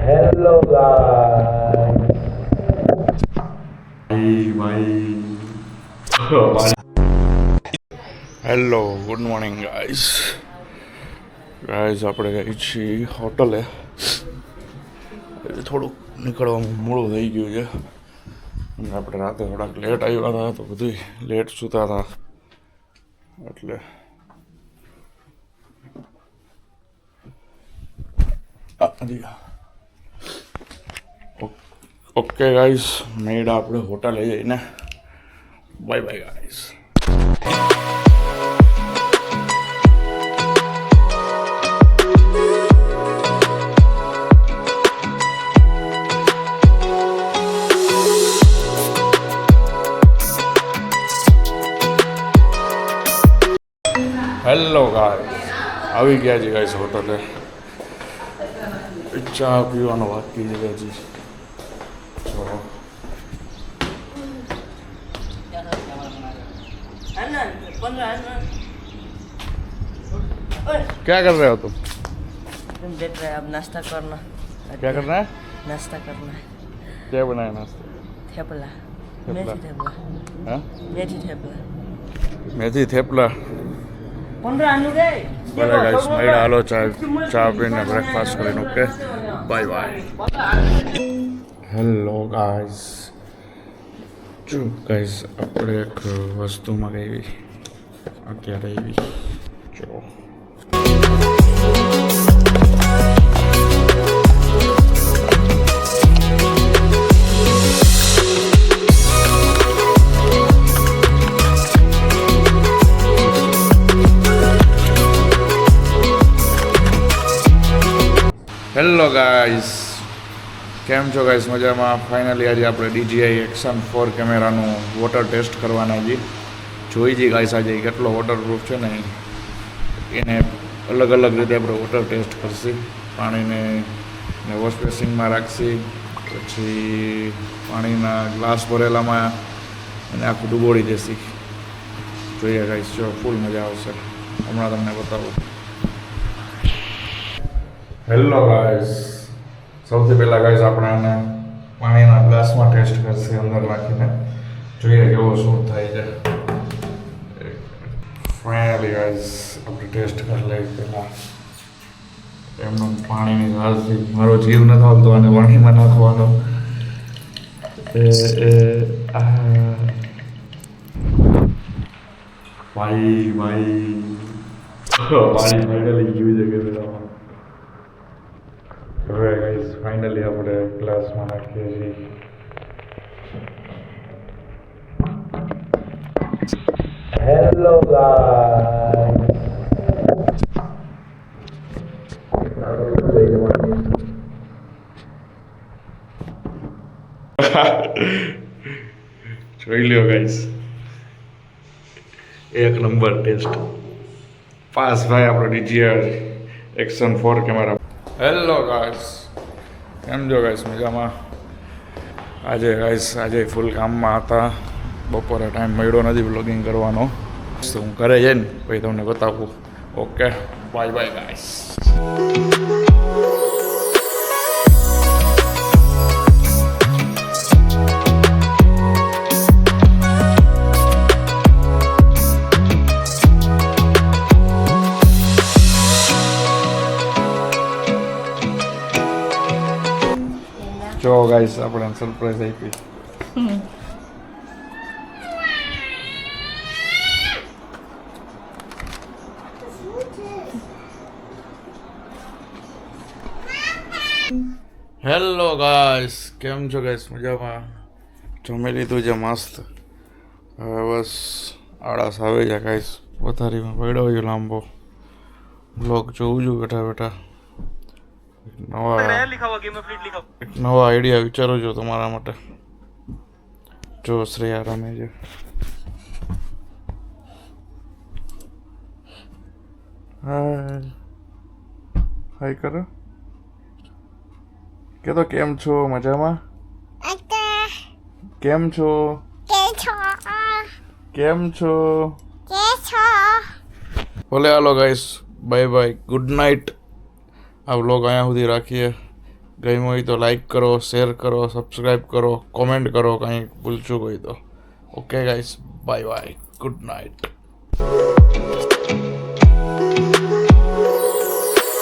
Hello guys. Hello good morning guys આપણે ગઈ છીએ હોટલે. થોડુંક નીકળવામાં મોડું થઈ ગયું છે અને આપણે રાતે થોડાક લેટ આવ્યા હતા તો બધું લેટ સૂતા હતા એટલે ઓકે ગાઈસ મેળા આપણે હોટલે જઈને bye bye guys. Hello guys આવી ગયા છે ગાઈસ હોટલે. ચા પીવાનો બાકી છે હજી. क्या कर रहे हो तुम? देख रहे हैं अब नाश्ता करना. क्या करना है? नाश्ता करना है. क्या बनाया नाश्ता? थेपला. थेपला. मेथी थेपला. हाँ मेथी थेपला. मेथी थेपला. 15 आलू गए. ભલે ગાઈસ મેળા હાલો ચા પીને બ્રેકફાસ્ટ કરીને okay bye bye. Hello guys જો ગાઈસ આપણે એક વસ્તુ મંગાવી અત્યારે આવી જો. હેલો ગાઈસ કેમ છો ગાઈસ? મજામાં? ફાઇનલી આજે આપણે DJI એક્શન 4 કેમેરાનું વોટર ટેસ્ટ કરવાના છીએ. જોઈ જઈએ ગાઈસ આજે કેટલો વોટરપ્રૂફ છે ને એને અલગ અલગ રીતે આપણે વોટર ટેસ્ટ કરશી. પાણીને વોશ બેસિનમાં રાખશી, પછી પાણીના ગ્લાસ ભરેલામાં એને આખું ડૂબોળી દેશી. જોઈએ ગાઈસ જો ફૂલ મજા આવશે. હમણાં તમને બતાવું. હેલો ગાઈસ સૌથી પહેલાં ગાઈસ આપણે આને પાણીના ગ્લાસમાં ટેસ્ટ કરશે અંદર નાખીને. જોઈએ કેવો શું થાય છે. ફાઇનલી ગાઈસ આપણે ટેસ્ટ કરી લઈએ. પહેલાં એમનું પાણીની ધારથી મારો જીવ નથી આવતો અને પાણીમાં નાખવાનો. ભાઈ પાણી ફાઇનલી ગયું છે કેમેરામાં. હવે ગાઈસ ફાઇનલી આપણે ગ્લાસમાં નાખીએ છીએ. Hello guys. જોઈ લ્યો ગાઈસ એક નંબર ટેસ્ટ પાસ ભાઈ આપણો DJI action 4 camera. Hello guys કેમ છો ગાઈસ? મજામાં? આજે ફૂલ કામમાં હતા. બપોરે ટાઈમ મળ્યો નથી બ્લોગિંગ કરવાનો તો હું ઘરે જઈને પછી તમને બતાવું. Okay bye bye guys. જો ગાઈસ આપણે સરપ્રાઈઝ આપી. હેલો ગાઈસ કેમ છો ગાઈસ? મજામાં? જમી લીધું છે મસ્ત. હવે બસ આળસ આવે છે ગાઈસ. પથારીમાં પડ્યો છે લાંબો. બ્લોગ જોઉં છું બેઠા બેઠા. નવા આઈડિયા વિચારો છો તમારા માટે. જો શ્રેયા રમે છે. હાય કરો કે તો કેમ છો? મજામાં? કેમ છો? કેમ છો? ભલે હાલો guys bye bye good night. આ વ્લોગ અહીંયા સુધી રાખીએ. ગમ્યું હોય તો લાઈક કરો, શેર કરો, સબસ્ક્રાઈબ કરો, કોમેન્ટ કરો, કંઈ ભૂલચું હોય તો. Okay guys, bye bye, good night.